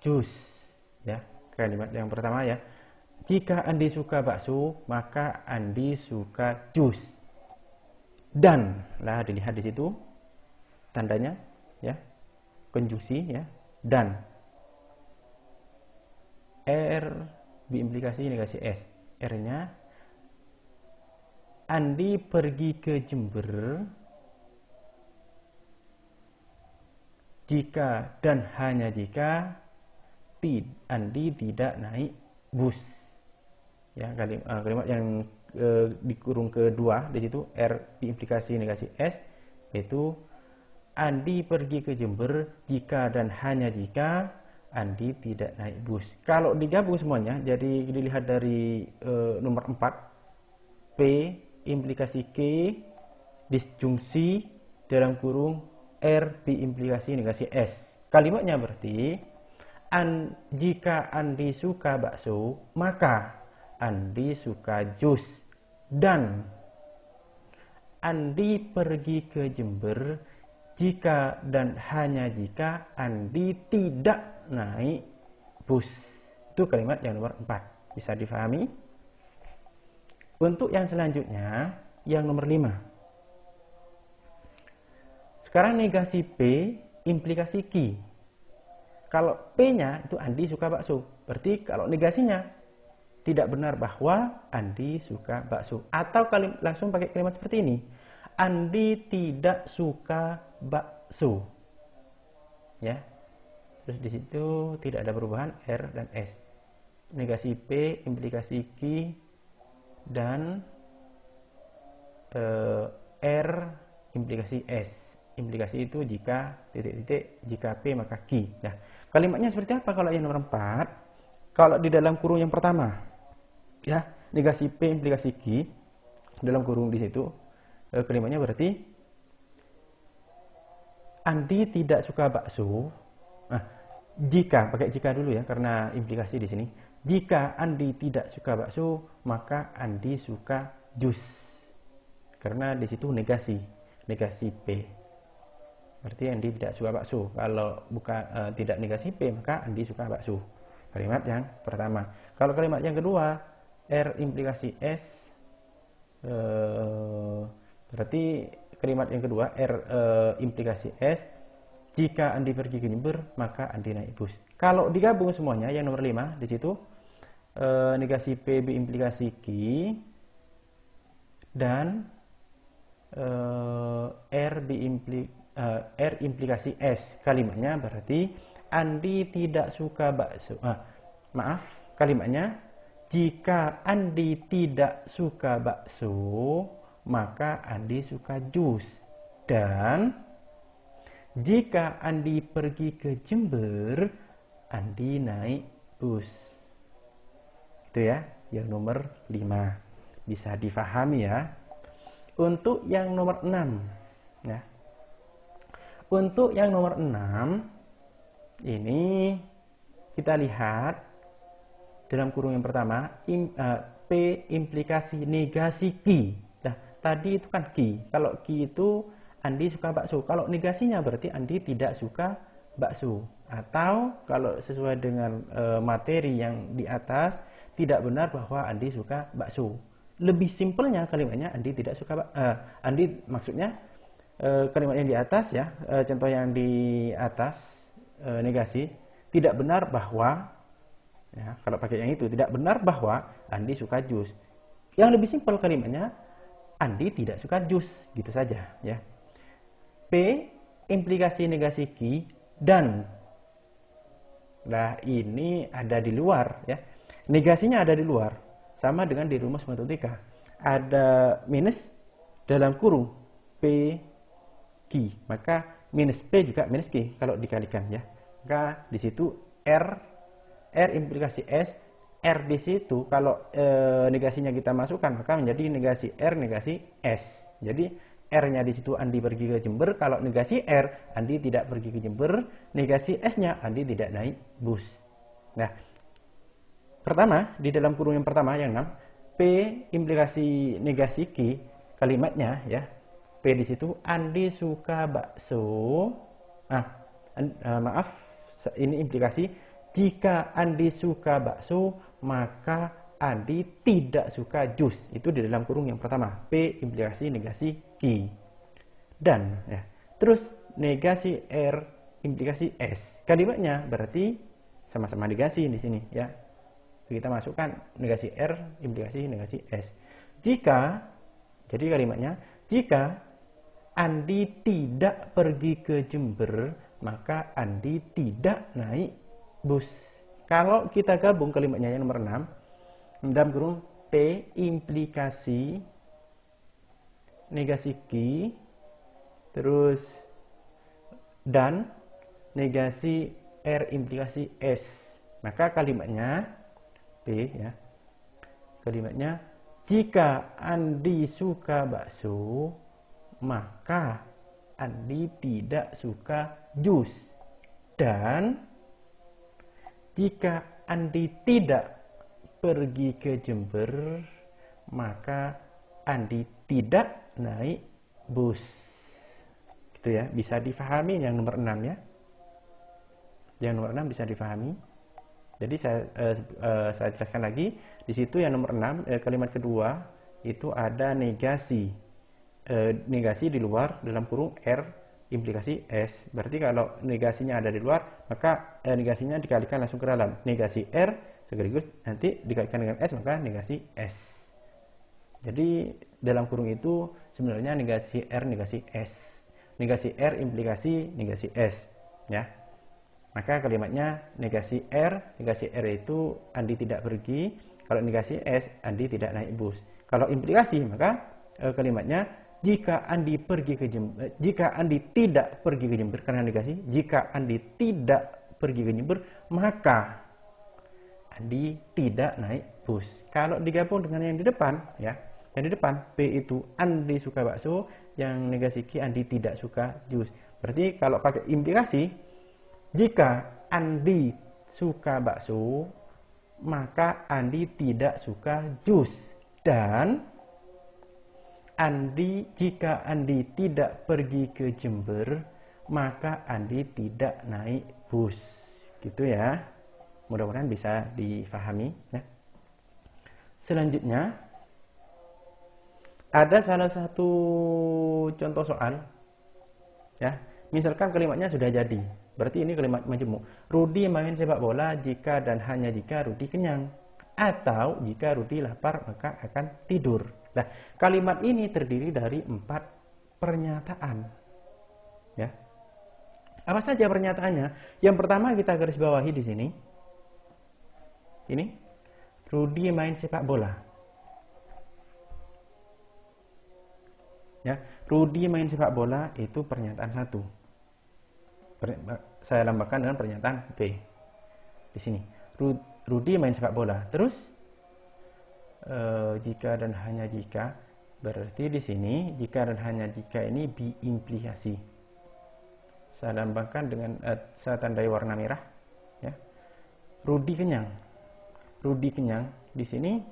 jus. Ya, kalimat yang pertama ya. Jika Andi suka bakso, maka Andi suka jus. Dan, lah dilihat di situ tandanya ya, konjungsi ya, dan R implikasi negasi S. R-nya Andi pergi ke Jember jika dan hanya jika Andi tidak naik bus. Ya, kalimat yang dikurung kedua di situ R implikasi negasi S, yaitu Andi pergi ke Jember jika dan hanya jika Andi tidak naik bus. Kalau digabung semuanya, jadi dilihat dari nomor 4, P implikasi Q disjungsi dalam kurung R biimplikasi negasi S. Kalimatnya berarti jika Andi suka bakso, maka Andi suka jus. Dan Andi pergi ke Jember jika dan hanya jika Andi tidak naik bus. Itu kalimat yang nomor 4. Bisa difahami? Untuk yang selanjutnya, yang nomor 5. Sekarang negasi P, implikasi Q. Kalau P-nya itu Andi suka bakso. Berarti kalau negasinya tidak benar bahwa Andi suka bakso. Atau langsung pakai kalimat seperti ini. Andi tidak suka bakso. Ya. Terus di situ tidak ada perubahan R dan S. Negasi P, implikasi Q, dan R, implikasi S. Implikasi itu jika titik-titik, jika P maka Q. Nah, kalimatnya seperti apa kalau yang nomor 4? Kalau di dalam kurung yang pertama, ya, negasi P, implikasi Q, dalam kurung di situ, kalimatnya berarti Andi tidak suka bakso. Nah, jika, pakai jika dulu ya, karena implikasi di sini. Jika Andi tidak suka bakso, maka Andi suka jus. Karena di situ negasi P. Berarti Andi tidak suka bakso. Kalau bukan tidak negasi P, maka Andi suka bakso. Kalimat yang pertama. Kalau kalimat yang kedua, R implikasi S, berarti kalimat yang kedua R implikasi S, jika Andi pergi ke Jember maka Andi naik bus. Kalau digabung semuanya yang nomor 5 di situ, negasi P implikasi Q dan R implikasi S. Kalimatnya berarti Andi tidak suka bakso. Kalimatnya jika Andi tidak suka bakso, maka Andi suka jus. Dan jika Andi pergi ke Jember, Andi naik bus. Itu ya, yang nomor 5. Bisa difahami ya. Untuk yang nomor 6, ya. Untuk yang nomor 6, ini kita lihat dalam kurung yang pertama, P implikasi negasi Q. Nah, tadi itu kan Q. Kalau Q itu Andi suka bakso. Kalau negasinya berarti Andi tidak suka bakso. Atau kalau sesuai dengan materi yang di atas, tidak benar bahwa Andi suka bakso. Lebih simpelnya kalimatnya Andi tidak suka Andi maksudnya kalimat yang di atas ya, contoh yang di atas negasi, tidak benar bahwa, ya, kalau pakai yang itu tidak benar bahwa Andi suka jus. Yang lebih simpel kalimatnya Andi tidak suka jus, gitu saja ya. P implikasi negasi Q dan, nah ini ada di luar ya. Negasinya ada di luar. Sama dengan di rumus matematika. Ada minus dalam kurung P Q, maka minus P juga minus Q kalau dikalikan ya. Maka di situ R implikasi S, R di situ kalau negasinya kita masukkan maka menjadi negasi R negasi S. Jadi R-nya di situ Andi pergi ke Jember, kalau negasi R Andi tidak pergi ke Jember, negasi S-nya Andi tidak naik bus. Nah, pertama di dalam kurung yang pertama yang 6, P implikasi negasi Q, kalimatnya ya. P di situ Andi suka bakso. Ini implikasi jika Andi suka bakso maka Andi tidak suka jus. Itu di dalam kurung yang pertama, P implikasi negasi Q. Dan ya, terus negasi R implikasi S. Kalimatnya berarti sama-sama negasi di sini ya. Kita masukkan negasi R implikasi negasi S. Jika, jadi kalimatnya jika Andi tidak pergi ke Jember, maka Andi tidak naik bus. Kalau kita gabung kalimatnya yang nomor 6, dalam kurung P implikasi negasi Q, terus dan negasi R implikasi S, maka kalimatnya P ya, kalimatnya Jika Andi suka bakso, maka Andi tidak suka jus. Dan jika Andi tidak pergi ke Jember, maka Andi tidak naik bus. Gitu ya, bisa difahami yang nomor 6 ya. Yang nomor 6 bisa difahami. Jadi saya jelaskan lagi. Di situ yang nomor 6, kalimat kedua itu ada negasi. Negasi di luar dalam kurung R implikasi S. Berarti kalau negasinya ada di luar, maka negasinya dikalikan langsung ke dalam. Negasi R sekaligus nanti dikalikan dengan S, maka negasi S. Jadi dalam kurung itu sebenarnya negasi R negasi S. Negasi R implikasi negasi S, ya. Maka kalimatnya negasi R itu Andi tidak pergi. Kalau negasi S, Andi tidak naik bus. Kalau implikasi, maka kalimatnya jika Andi pergi ke Jember, jika Andi tidak pergi ke Jember karena negasi, jika Andi tidak pergi ke Jember, maka Andi tidak naik bus. Kalau digabung dengan yang di depan, ya, yang di depan P itu Andi suka bakso, yang negasi Q Andi tidak suka jus. Berarti kalau pakai implikasi, jika Andi suka bakso, maka Andi tidak suka jus. Dan jika Andi tidak pergi ke Jember, maka Andi tidak naik bus. Gitu ya. Mudah-mudahan bisa difahami. Ya. Selanjutnya, ada salah satu contoh soal. Ya, misalkan kalimatnya sudah jadi. Berarti ini kalimat majemuk. Rudi main sepak bola jika dan hanya jika Rudi kenyang. Atau jika Rudi lapar maka akan tidur. Nah, kalimat ini terdiri dari 4 pernyataan. Ya. Apa saja pernyataannya? Yang pertama kita garis bawahi di sini. Ini, Rudi main sepak bola. Ya, Rudi main sepak bola itu pernyataan 1. Saya lambangkan dengan pernyataan B. Di sini, Rudi main sepak bola. Terus jika dan hanya jika, berarti di sini jika dan hanya jika ini biimplikasi. Saya lambangkan dengan saya tandai warna merah. Ya. Rudi kenyang. Rudi kenyang di sini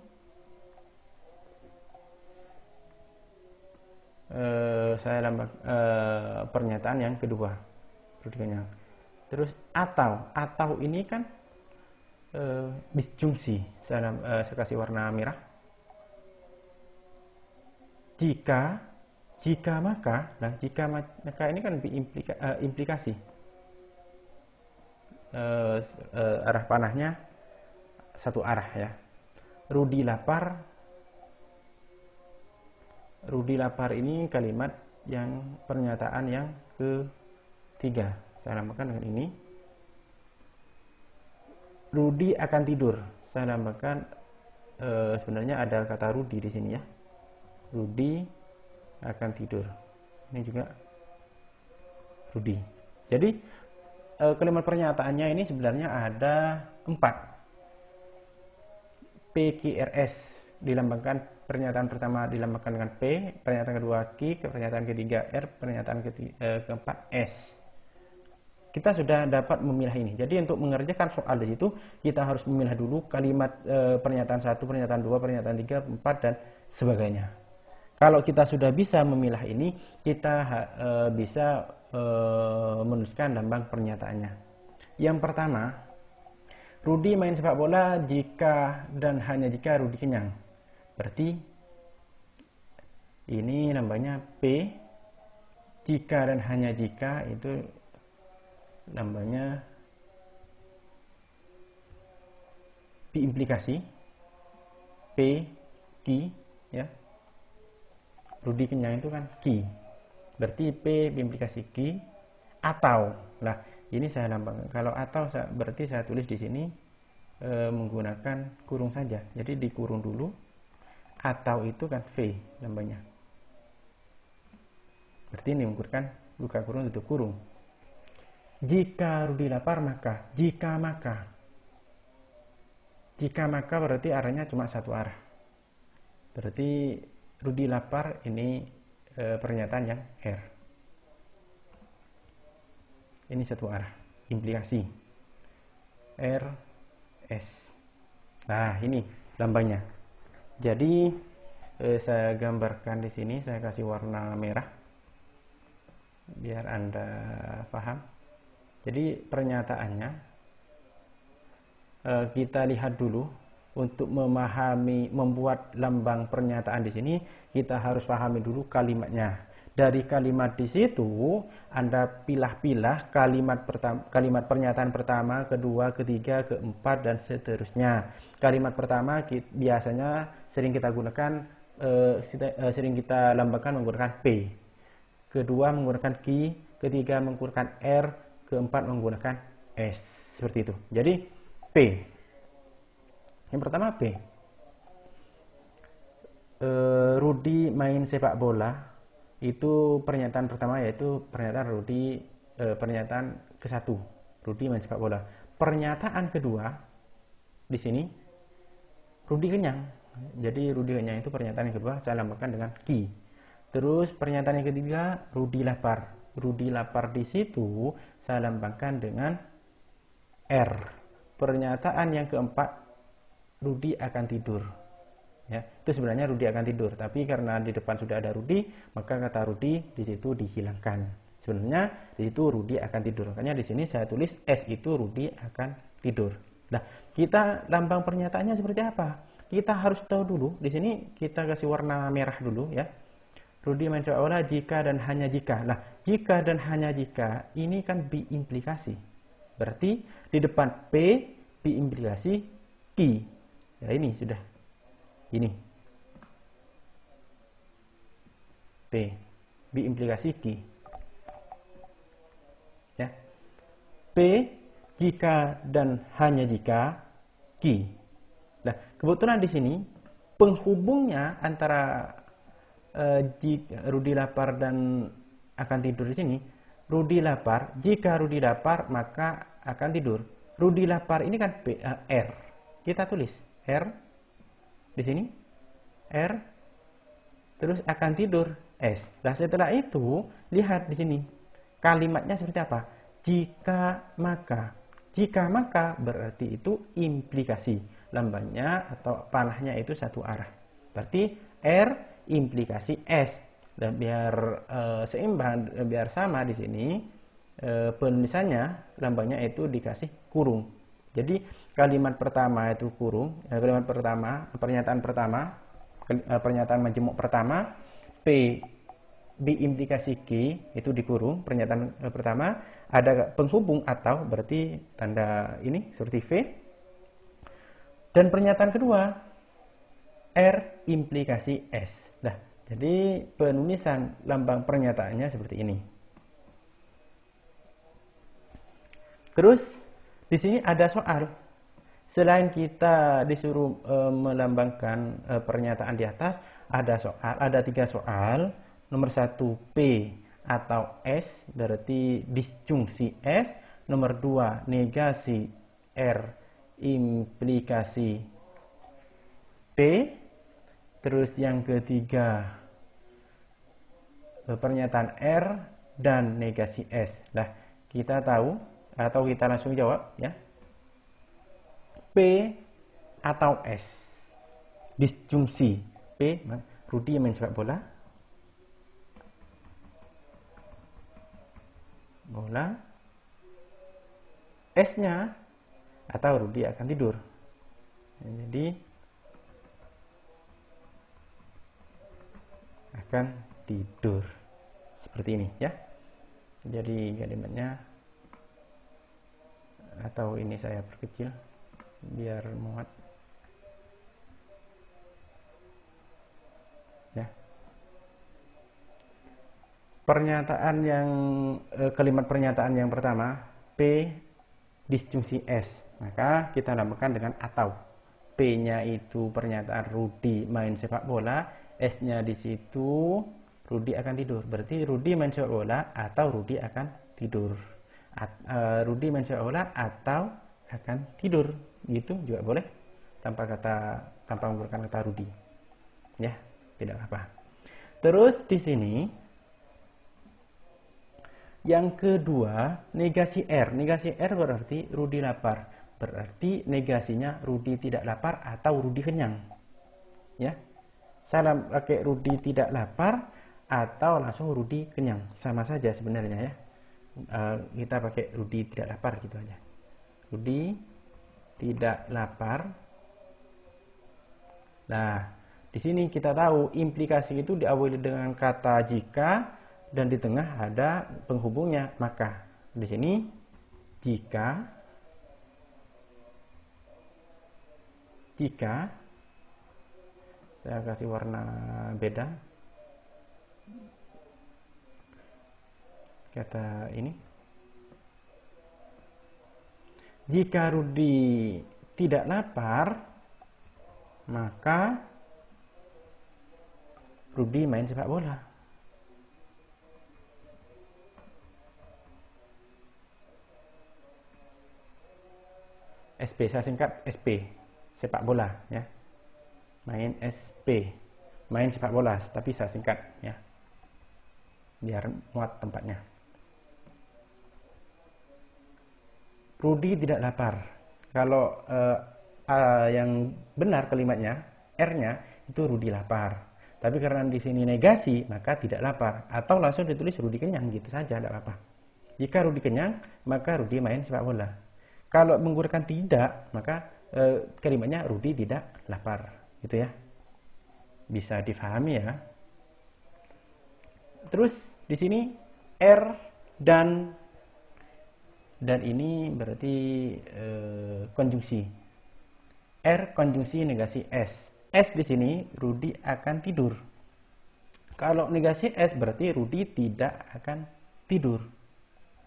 saya lambang pernyataan yang kedua. Rudi kenyang. Terus atau ini kan disjungsi. Saya kasih warna merah. Jika maka, nah jika maka ini kan implikasi. Arah panahnya satu arah ya. Rudi lapar ini kalimat yang pernyataan yang ketiga. Saya lambangkan dengan ini. Rudi akan tidur. Saya lambangkan sebenarnya ada kata Rudi di sini ya. Rudi akan tidur. Ini juga Rudi. Jadi kalimat pernyataannya ini sebenarnya ada 4. PQRS dilambangkan, pernyataan pertama dilambangkan dengan P, pernyataan kedua Q, pernyataan ketiga R, pernyataan keempat S. Kita sudah dapat memilah ini. Jadi untuk mengerjakan soal di situ kita harus memilah dulu kalimat pernyataan 1, pernyataan 2, pernyataan 3, 4 dan sebagainya. Kalau kita sudah bisa memilah ini, kita bisa menuliskan lambang pernyataannya. Yang pertama, Rudi main sepak bola jika dan hanya jika Rudi kenyang. Berarti ini lambangnya P. Jika dan hanya jika itu lambangnya P implikasi. P Q ya. Rudi kenyang itu kan Q. Berarti P implikasi Q atau. Nah, ini saya lambangkan. Kalau atau berarti saya tulis di sini menggunakan kurung saja. Jadi dikurung dulu. Atau itu kan V lambangnya. Berarti ini mengukurkan buka kurung tutup kurung. Jika Rudi lapar maka, jika maka berarti arahnya cuma satu arah. Berarti Rudi lapar ini pernyataan yang R. Ini satu arah, implikasi R S. Nah, ini lambangnya. Jadi saya gambarkan di sini, saya kasih warna merah biar Anda paham. Jadi pernyataannya kita lihat dulu. Untuk membuat lambang pernyataan di sini, kita harus pahami dulu kalimatnya. Dari kalimat di situ, Anda pilah-pilah kalimat pernyataan pertama, kedua, ketiga, keempat, dan seterusnya. Kalimat pertama biasanya sering kita gunakan, sering kita lambangkan menggunakan P. Kedua menggunakan Q, ketiga menggunakan R, keempat menggunakan S. Seperti itu. Jadi P. Yang pertama P. Rudi main sepak bola. Itu pernyataan pertama, yaitu pernyataan Rudi, pernyataan ke-1. Rudi main sepak bola. Pernyataan kedua di sini Rudi kenyang. Jadi Rudi kenyang itu pernyataan yang kedua, saya lambangkan dengan Ki. Terus pernyataan yang ketiga Rudi lapar. Rudi lapar di situ saya lambangkan dengan R. Pernyataan yang keempat Rudi akan tidur. Ya, itu sebenarnya Rudi akan tidur, tapi karena di depan sudah ada Rudi, maka kata Rudi di situ dihilangkan. Sebenarnya di situ Rudi akan tidur. Makanya di sini saya tulis S itu Rudi akan tidur. Nah, kita lambang pernyataannya seperti apa? Kita harus tahu dulu. Di sini kita kasih warna merah dulu ya. Rudi main sepak bola jika dan hanya jika. Nah, jika dan hanya jika ini kan biimplikasi. Berarti di depan P biimplikasi Q. Ya ini sudah. Ini. P. Biimplikasi Q. Ya. P jika dan hanya jika Q. Nah, kebetulan di sini penghubungnya antara Rudi lapar dan akan tidur di sini. Rudi lapar, jika Rudi lapar maka akan tidur. Rudi lapar ini kan R. Kita tulis R di sini, R, terus akan tidur S. Nah, setelah itu lihat di sini kalimatnya seperti apa? Jika maka. Jika maka berarti itu implikasi. Lambangnya atau panahnya itu satu arah. Berarti R implikasi S. Dan biar seimbang, biar sama di sini penulisannya lambangnya itu dikasih kurung. Jadi kalimat pertama itu kurung, kalimat pertama, pernyataan pertama, pernyataan majemuk pertama, P biimplikasi Q itu dikurung, pernyataan pertama, ada penghubung atau berarti tanda ini seperti V. Dan pernyataan kedua R implikasi S. Nah, jadi penulisan lambang pernyataannya seperti ini. Terus di sini ada soal. Selain kita disuruh melambangkan pernyataan di atas, ada soal, ada 3 soal. Nomor 1 P atau S berarti disjungsi S. Nomor 2 negasi R implikasi P. Terus yang ketiga pernyataan R dan negasi S. Nah, kita tahu atau kita langsung jawab ya. P atau S. Disjungsi P, Rudi main sepak bola. Bola. S-nya atau Rudi akan tidur. Jadi akan tidur. Seperti ini ya. Jadi kalimatnya atau ini saya perkecil biar muat ya. Pernyataan yang kalimat pernyataan yang pertama P disjungsi S, maka kita lambangkan dengan atau. P-nya itu pernyataan Rudi main sepak bola, S-nya di situ Rudi akan tidur. Berarti Rudi main sepak bola atau Rudi akan tidur. Rudi main sepak bola atau akan tidur, gitu juga boleh tanpa menggunakan kata Rudi. ya, tidak apa. Terus di sini yang kedua, negasi R. Negasi R berarti Rudi lapar. Berarti negasinya Rudi tidak lapar atau Rudi kenyang. Ya. Salah pakai Rudi tidak lapar atau langsung Rudi kenyang. Sama saja sebenarnya ya. Kita pakai Rudi tidak lapar gitu aja. Rudi tidak lapar. Nah, di sini kita tahu implikasi itu diawali dengan kata jika dan di tengah ada penghubungnya. Maka di sini jika saya kasih warna beda, kata ini, jika Rudi tidak lapar, maka Rudi main sepak bola. SP, saya singkat SP, sepak bola ya. Main SP, main sepak bola, tapi saya singkat ya, biar muat tempatnya. Rudi tidak lapar. Kalau yang benar kalimatnya R-nya itu Rudi lapar. Tapi karena di sini negasi, maka tidak lapar. Atau langsung ditulis Rudi kenyang gitu saja, tidak apa-apa. Jika Rudi kenyang, maka Rudi main sepak bola. Kalau menggunakan tidak, maka kalimatnya Rudi tidak lapar. Gitu ya, bisa difahami ya. Terus di sini R dan ini berarti konjungsi. R konjungsi negasi S. S di sini Rudi akan tidur. Kalau negasi S berarti Rudi tidak akan tidur.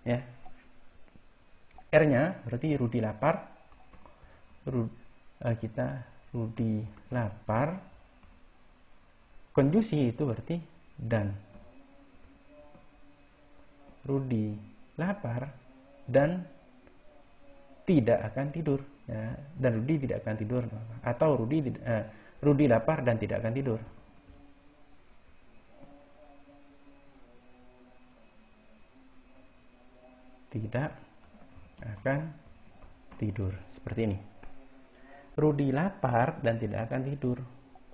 Ya. R-nya berarti Rudi lapar. Rudi lapar. Konjungsi itu berarti dan. Rudi lapar dan tidak akan tidur ya. Dan Rudi tidak akan tidur, atau Rudi lapar dan tidak akan tidur. Tidak akan tidur, seperti ini. Rudi lapar dan tidak akan tidur.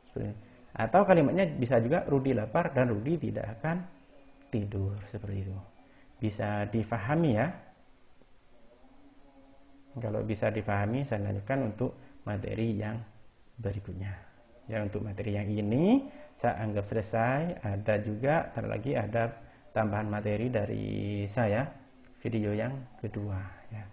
Seperti ini. Atau kalimatnya bisa juga Rudi lapar dan Rudi tidak akan tidur, seperti itu. Bisa difahami ya. Kalau bisa difahami, saya lanjutkan untuk materi yang berikutnya. Ya, untuk materi yang ini saya anggap selesai. Ada juga, lagi ada tambahan materi dari saya, video yang kedua ya.